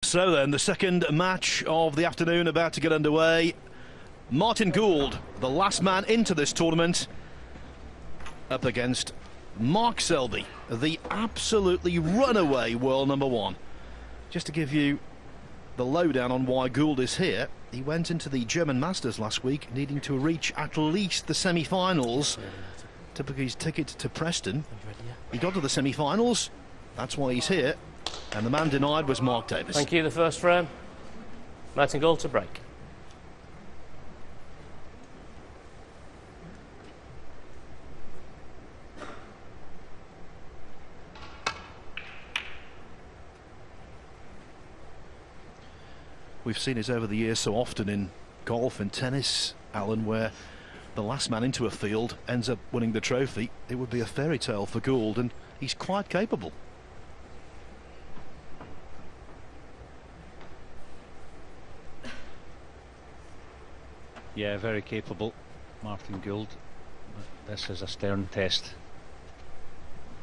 So then, the second match of the afternoon about to get underway. Martin Gould, the last man into this tournament, up against Mark Selby, the absolutely runaway world number one. Just to give you the lowdown on why Gould is here, he went into the German Masters last week needing to reach at least the semi-finals to book his ticket to Preston. He got to the semi-finals, that's why he's here, and the man denied was Mark Davis. Thank you. The first frame, Martin Gould to break. We've seen it over the years so often in golf and tennis, Alan, where the last man into a field ends up winning the trophy. It would be a fairy tale for Gould, and he's quite capable. Yeah, very capable, Martin Gould. But this is a stern test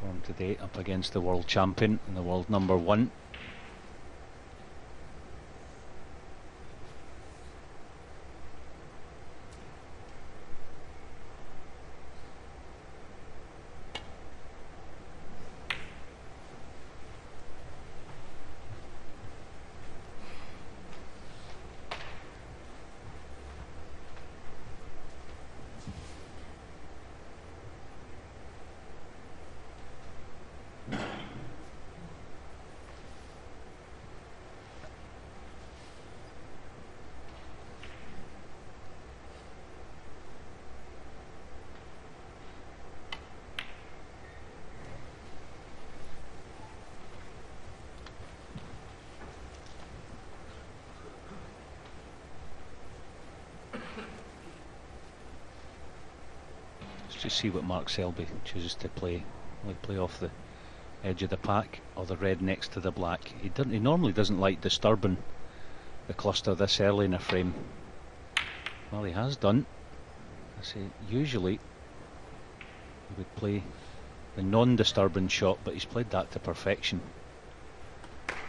for him today, up against the world champion and the world number one. To see what Mark Selby chooses to play. Will he play off the edge of the pack or the red next to the black? He normally doesn't like disturbing the cluster this early in a frame. Well, he has done. I say usually he would play the non-disturbing shot, but he's played that to perfection. A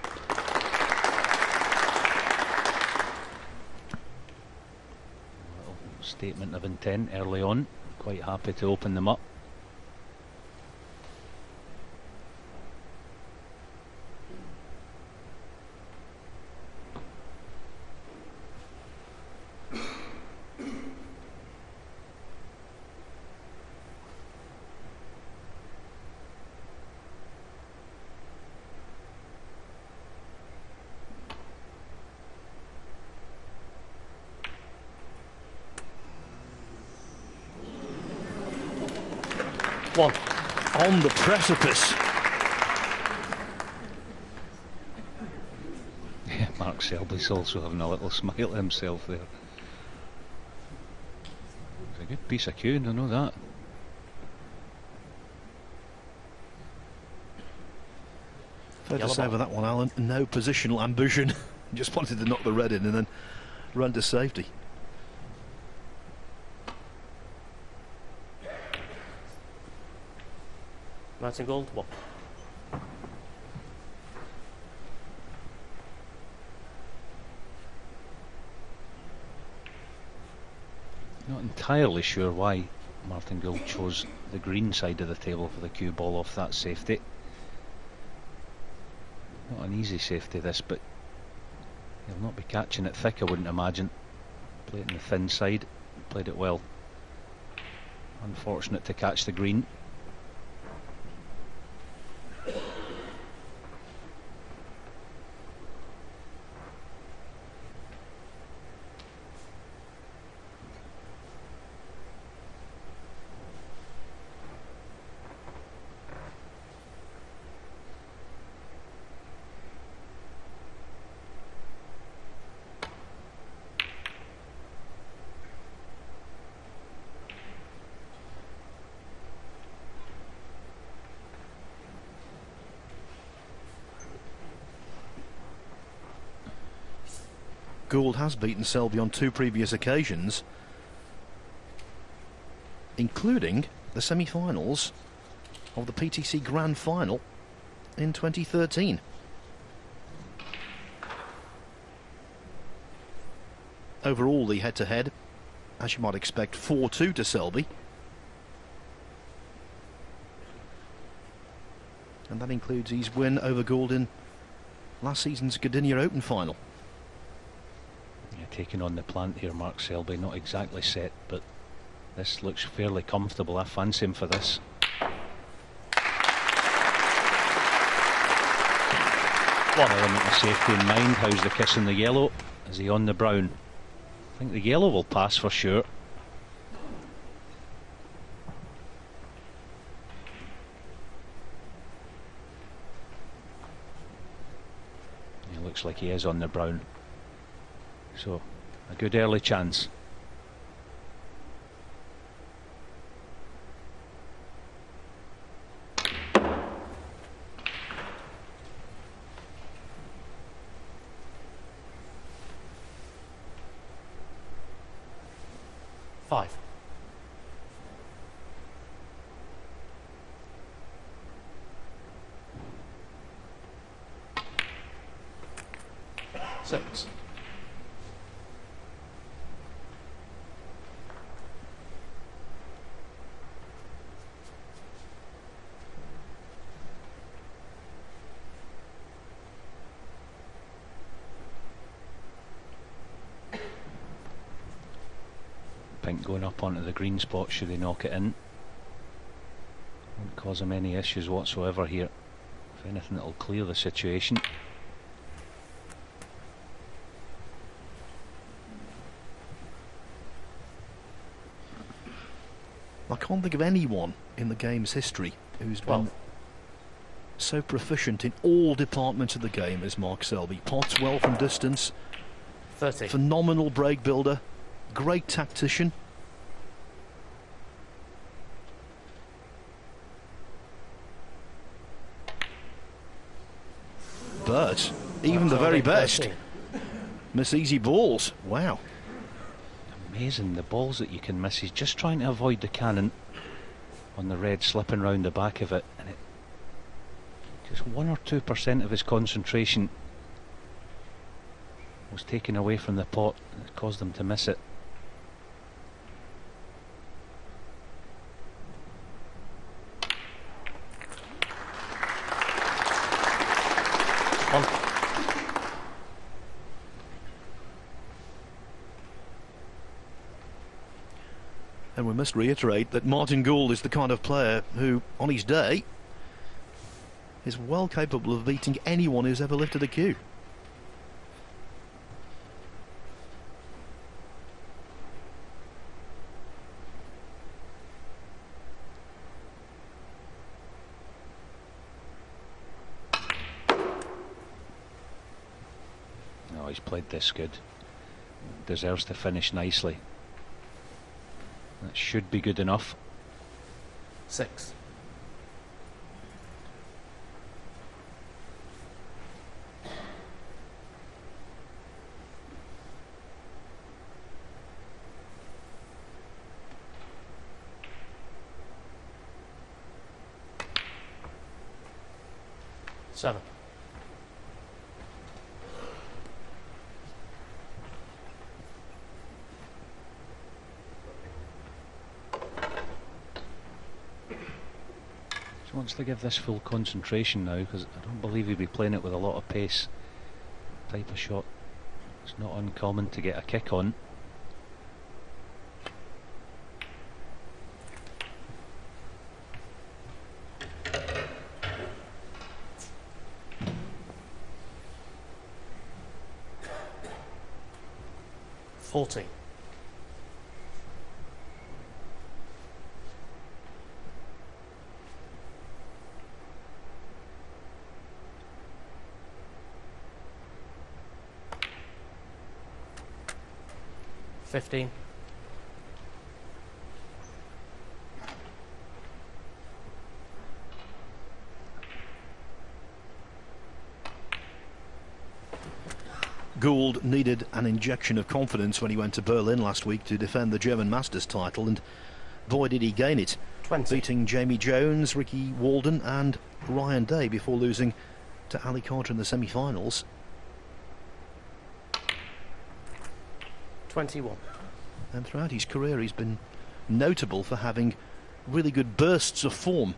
little statement of intent early on. Quite happy to open them up. One. On the precipice. Yeah, Mark Selby's also having a little smile at himself there. It's a good piece of cue, I know that. Fair to say with that one, Alan, no positional ambition. Just wanted to knock the red in and then run to safety. Martin Gould, one. Not entirely sure why Martin Gould chose the green side of the table for the cue ball off that safety. Not an easy safety this, but he'll not be catching it thick, I wouldn't imagine. Played it on the thin side, played it well. Unfortunate to catch the green. Gould has beaten Selby on 2 previous occasions, including the semi-finals of the PTC Grand Final in 2013. overall the head-to-head, as you might expect, 4-2 to Selby. And that includes his win over Gould in last season's Gdynia Open final. Yeah, taking on the plant here, Mark Selby, not exactly set, but this looks fairly comfortable. I fancy him for this. One element of safety in mind. How's the kiss in the yellow? Is he on the brown? I think the yellow will pass for sure. It looks like he is on the brown. So, a good early chance. Five. Six. Pink going up onto the green spot should they knock it in. Won't cause him any issues whatsoever here. If anything, it'll clear the situation. I can't think of anyone in the game's history who's been so proficient in all departments of the game as Mark Selby. Pots well from distance, 30. phenomenal break builder, great tactician. But even the very best miss easy balls. Wow. Amazing, the balls that you can miss. He's just trying to avoid the cannon on the red, slipping round the back of it, and it just 1 or 2% of his concentration was taken away from the pot, and it caused him to miss it. And we must reiterate that Martin Gould is the kind of player who, on his day, is well capable of beating anyone who's ever lifted a cue. No, he's played this good. Deserves to finish nicely. That should be good enough. 6. Seven. He wants to give this full concentration now, because I don't believe he'll be playing it with a lot of pace. Type of shot. It's not uncommon to get a kick on. Forty. 15. Gould needed an injection of confidence when he went to Berlin last week to defend the German Masters title, and boy did he gain it. 20. Beating Jamie Jones, Ricky Walden and Ryan Day before losing to Ali Carter in the semi-finals. 21. And throughout his career he's been notable for having really good bursts of form.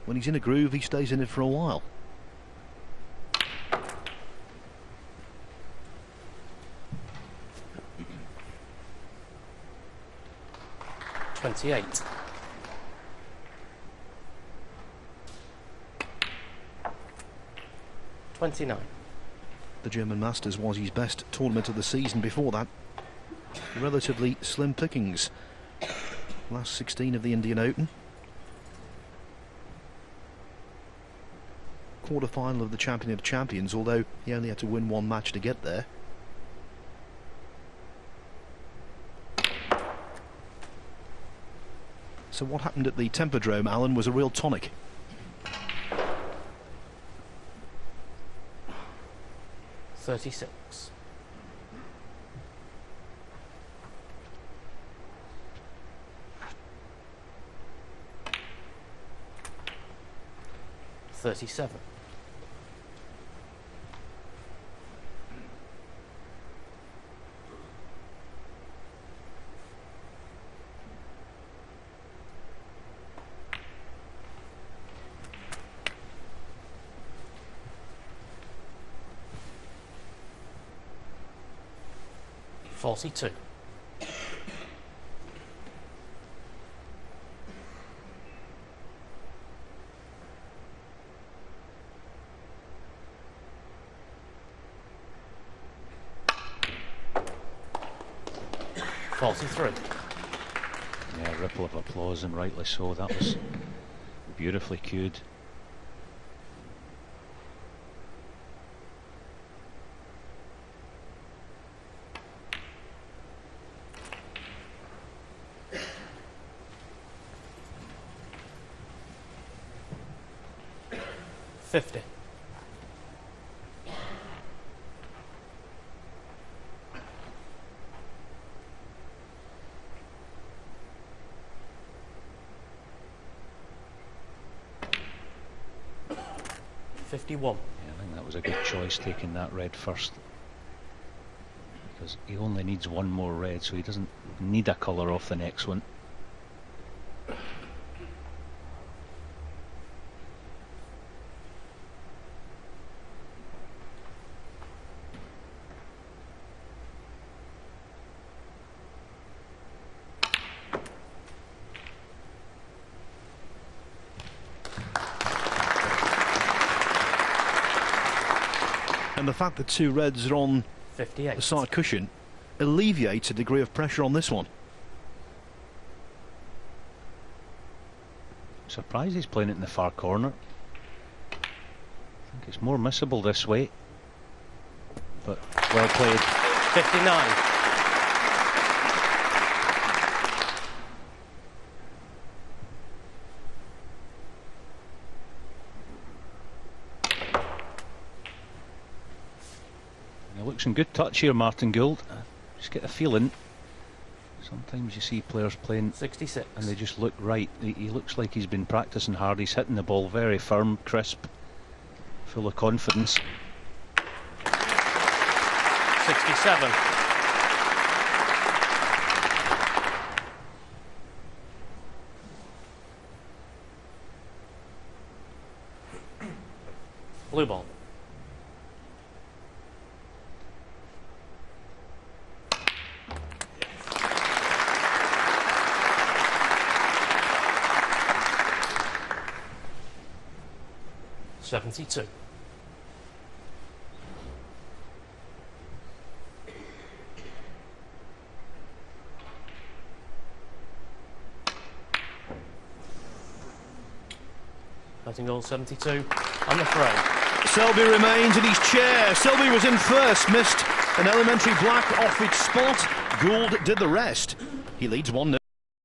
When he's in a groove, he stays in it for a while. $28. $29. The German Masters was his best tournament of the season. Before that, relatively slim pickings. Last 16 of the Indian Open. Quarter-final of the Champion of Champions, although he only had to win one match to get there. So what happened at the Tempodrome, Alan, was a real tonic. $36. $37. $42. $43. Yeah, ripple of applause, and rightly so. That was beautifully cued. $50. $51. Yeah, I think that was a good choice, taking that red first, because he only needs one more red, so he doesn't need a colour off the next one. And the fact that two reds are on 58. the side cushion alleviates a degree of pressure on this one. Surprised he's playing it in the far corner. I think it's more missable this way, but well played. 59. He looks in good touch here, Martin Gould. Just get a feeling. Sometimes you see players playing 66. and they just look right. He looks like he's been practicing hard. He's hitting the ball very firm, crisp, full of confidence. 67. Blue ball. $72. Batting goal 72 on the throw. Selby remains in his chair. Selby was in first, missed an elementary black off its spot. Gould did the rest. He leads 1-0.